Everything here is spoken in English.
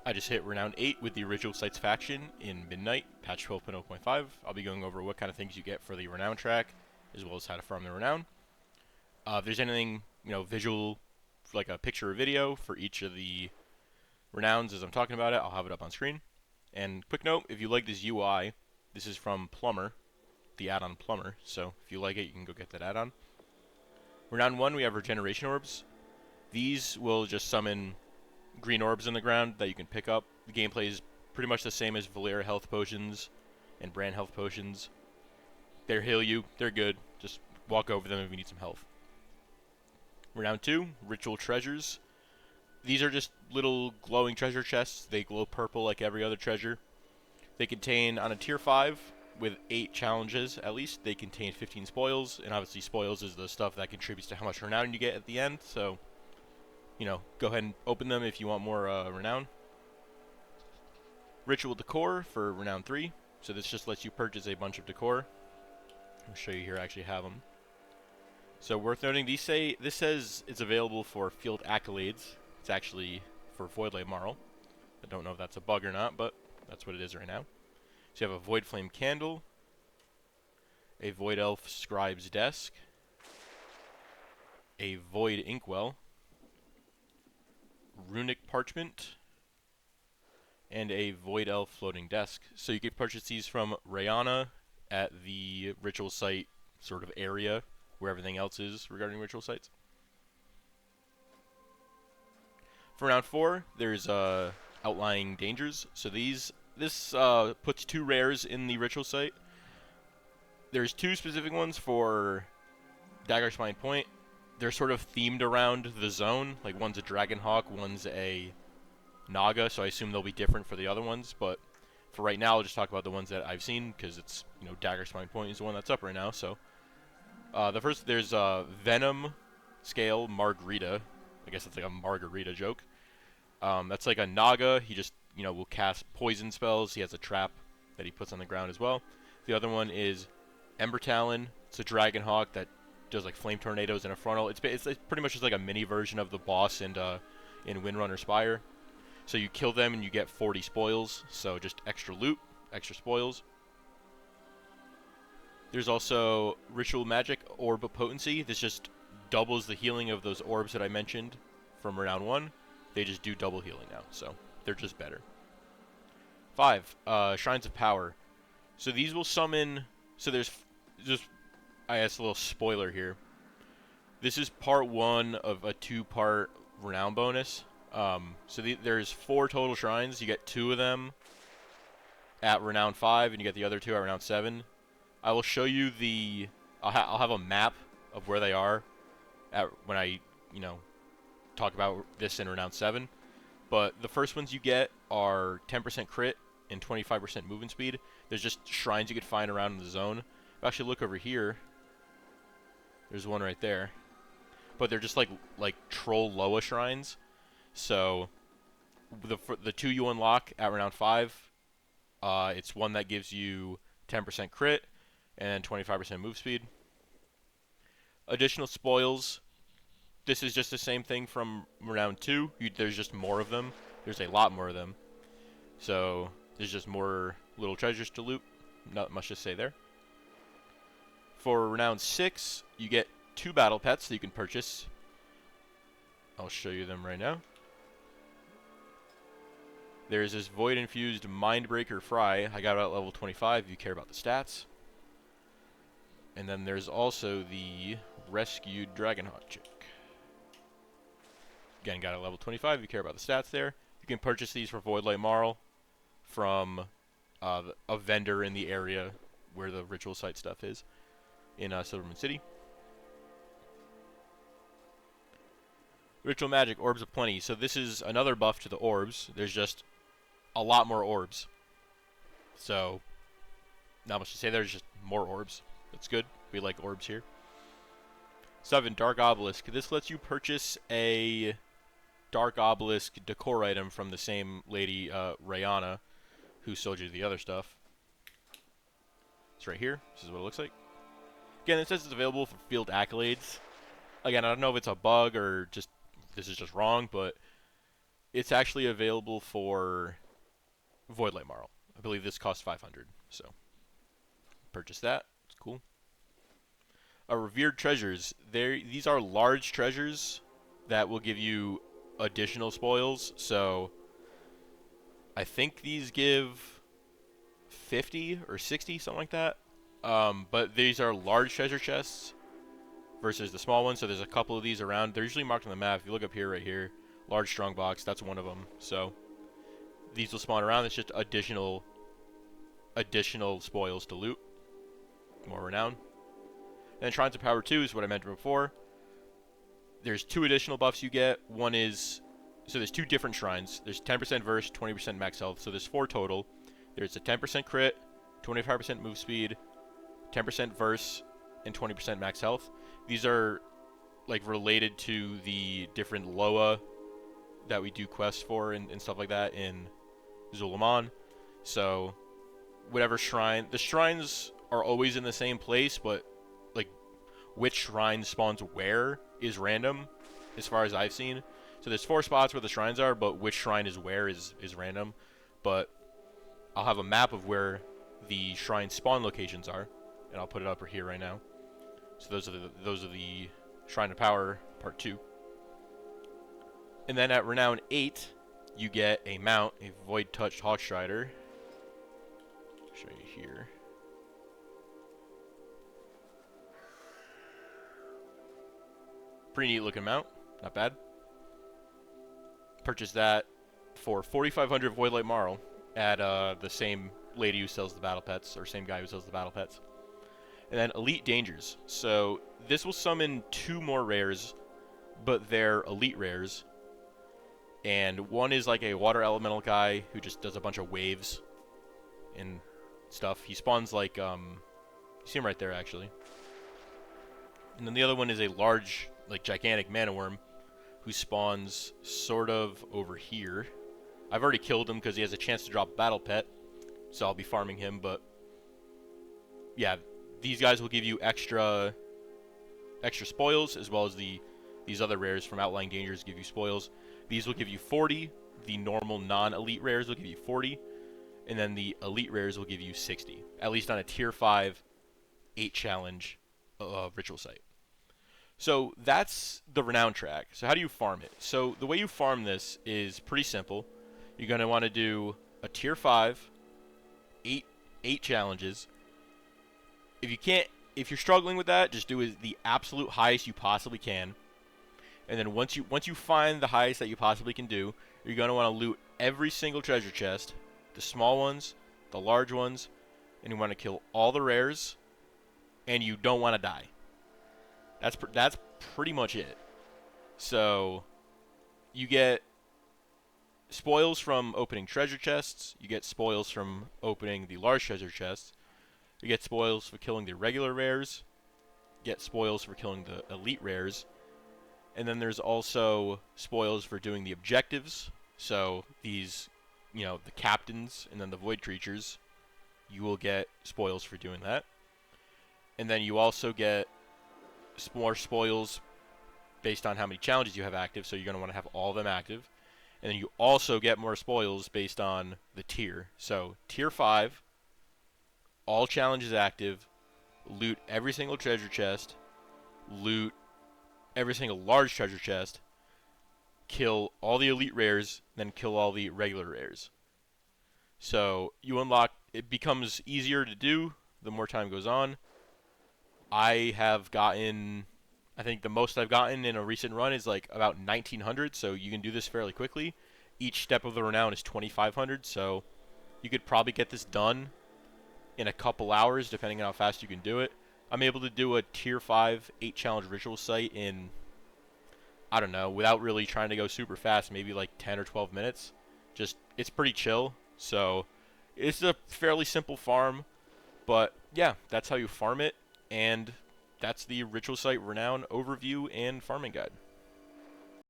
I just hit Renown 8 with the original Sites faction in Midnight, patch 12.0.5. I'll be going over what kind of things you get for the Renown track, as well as how to farm the Renown. If there's anything, visual, like a picture or video for each of the Renowns as I'm talking about it, I'll have it up on screen. And quick note, if you like this UI, this is from Plumber, the add-on Plumber, so if you like it, you can go get that add-on. Renown 1, we have Regeneration Orbs. These will just summon green orbs in the ground that you can pick up. The gameplay is pretty much the same as Valera health potions and Brand health potions. They heal you, they're good, just walk over them if you need some health. Renown 2, Ritual Treasures. These are just little glowing treasure chests. They glow purple like every other treasure. They contain, on a tier 5, with 8 challenges at least, they contain 15 spoils, and obviously spoils is the stuff that contributes to how much renown you get at the end, so, go ahead and open them if you want more renown. Ritual Decor for Renown 3, so this just lets you purchase a bunch of decor. I'll show you here, I actually have them. So worth noting, this says it's available for field accolades. It's actually for Voidlight Marl. I don't know if that's a bug or not, but that's what it is right now. So you have a Void Flame Candle, a Void Elf Scribe's Desk, a Void Inkwell, Runic Parchment, and a Void Elf Floating Desk. So you can purchase these from Rayana at the ritual site sort of area where everything else is regarding ritual sites. For round 4, there's Outlying Dangers. So this puts 2 rares in the ritual site. There's 2 specific ones for Dagger Spine Point. They're sort of themed around the zone. Like one's a Dragonhawk, one's a Naga, so I assume they'll be different for the other ones. But for right now, I'll just talk about the ones that I've seen because it's, Dagger Spine Point is the one that's up right now. So the first, there's Venom Scale Margarita. I guess it's like a margarita joke. That's like a Naga. He just, will cast poison spells. He has a trap that he puts on the ground as well. The other one is Ember Talon. It's a Dragonhawk that does like flame tornadoes and a frontal. It's pretty much just like a mini version of the boss in Windrunner Spire. So you kill them and you get 40 spoils. So just extra loot, extra spoils. There's also Ritual Magic Orb of Potency. This just doubles the healing of those orbs that I mentioned from round 1. They just do double healing now, so they're just better. 5, Shrines of Power. So these will summon, so there's just, I guess a little spoiler here. This is part 1 of a 2-part renown bonus. There's 4 total shrines. You get 2 of them at Renown 5, and you get the other 2 at Renown 7. I will show you I'll have a map of where they are when I, talk about this in Renown 7. But the first ones you get are 10% crit and 25% movement speed. There's just shrines you could find around in the zone. If I actually look over here, there's one right there. But they're just like troll Loa shrines. So the 2 you unlock at Renown 5, it's one that gives you 10% crit and 25% move speed. Additional spoils. This is just the same thing from round 2. There's just more of them. There's a lot more of them. So there's just more little treasures to loot. Not much to say there. For round 6, you get 2 battle pets that you can purchase. I'll show you them right now. There's this Void Infused Mindbreaker Fry. I got it at level 25 if you care about the stats. And then there's also the Rescued Dragonhawk chick. Again, got it at level 25 if you care about the stats there. You can purchase these for Voidlight Marl from a vendor in the area where the ritual site stuff is in Silvermoon City. Ritual Magic Orbs of Plenty. So this is another buff to the orbs. There's just a lot more orbs. So not much to say. There's just more orbs. That's good. We like orbs here. 7, Dark Obelisk. This lets you purchase a Dark Obelisk decor item from the same lady, Rayana, who sold you the other stuff. It's right here. This is what it looks like. Again, it says it's available for field accolades. Again, I don't know if it's a bug or just this is just wrong, but it's actually available for Voidlight Marl. I believe this costs 500, so purchase that. It's cool. Revered treasures. These are large treasures that will give you additional spoils. So I think these give 50 or 60, something like that. But these are large treasure chests versus the small ones. So there's a couple of these around. They're usually marked on the map. If you look up here, right here, large strong box. That's one of them. So these will spawn around. It's just additional spoils to loot. More renown. And Shrines of Power 2 is what I mentioned before. There's 2 additional buffs you get. One is, so there's 2 different shrines. There's 10% verse, 20% max health. So there's 4 total. There's a 10% crit, 25% move speed, 10% verse, and 20% max health. These are like related to the different Loa that we do quests for and stuff like that in Zul'Aman. So whatever shrine, the shrines are always in the same place, but like which shrine spawns where is random as far as I've seen. So there's 4 spots where the shrines are, but which shrine is where is random. But I'll have a map of where the shrine spawn locations are, and I'll put it up here right now. So those are the Shrine of Power Part 2. And then at Renown 8, you get a mount, a Void Touched Hawkstrider. Show you here. Pretty neat looking mount, not bad. Purchase that for 4,500 Voidlight Marl at the same lady who sells the battle pets, or same guy who sells the battle pets. And then Elite Dangers. So this will summon 2 more rares, but they're elite rares. And one is like a water elemental guy who just does a bunch of waves and stuff. He spawns like, you see him right there actually. And then the other one is a large, like gigantic mana worm who spawns sort of over here. I've already killed him because he has a chance to drop a battle pet, so I'll be farming him. But yeah, these guys will give you extra spoils, as well as these other rares from Outlying Dangers give you spoils. These will give you 40. The normal non-elite rares will give you 40, and then the elite rares will give you 60, at least on a tier 5 8 challenge ritual site. So that's the Renown track. So how do you farm it? So the way you farm this is pretty simple. You're going to want to do a tier 5 8 challenges. If you're struggling with that, just do the absolute highest you possibly can. And then once you find the highest that you possibly can do, you're going to want to loot every single treasure chest, the small ones, the large ones, and you want to kill all the rares, and you don't want to die. That's pretty much it. So you get spoils from opening treasure chests, you get spoils from opening the large treasure chests, you get spoils for killing the regular rares, you get spoils for killing the elite rares, and then there's also spoils for doing the objectives. So these, the captains and then the void creatures, you will get spoils for doing that. And then you also get more spoils based on how many challenges you have active, so you're going to want to have all of them active. And then you also get more spoils based on the tier. So tier 5, all challenges active, loot every single treasure chest, loot every single large treasure chest, kill all the elite rares, then kill all the regular rares. So you unlock, it becomes easier to do the more time goes on. I think the most I've gotten in a recent run is like about 1900, so you can do this fairly quickly. Each step of the Renown is 2500, so you could probably get this done in a couple hours, depending on how fast you can do it. I'm able to do a tier 5 8 challenge ritual site in, I don't know, without really trying to go super fast, maybe like 10 or 12 minutes. It's pretty chill, so it's a fairly simple farm, but yeah, that's how you farm it. And that's the ritual site Renown overview and farming guide.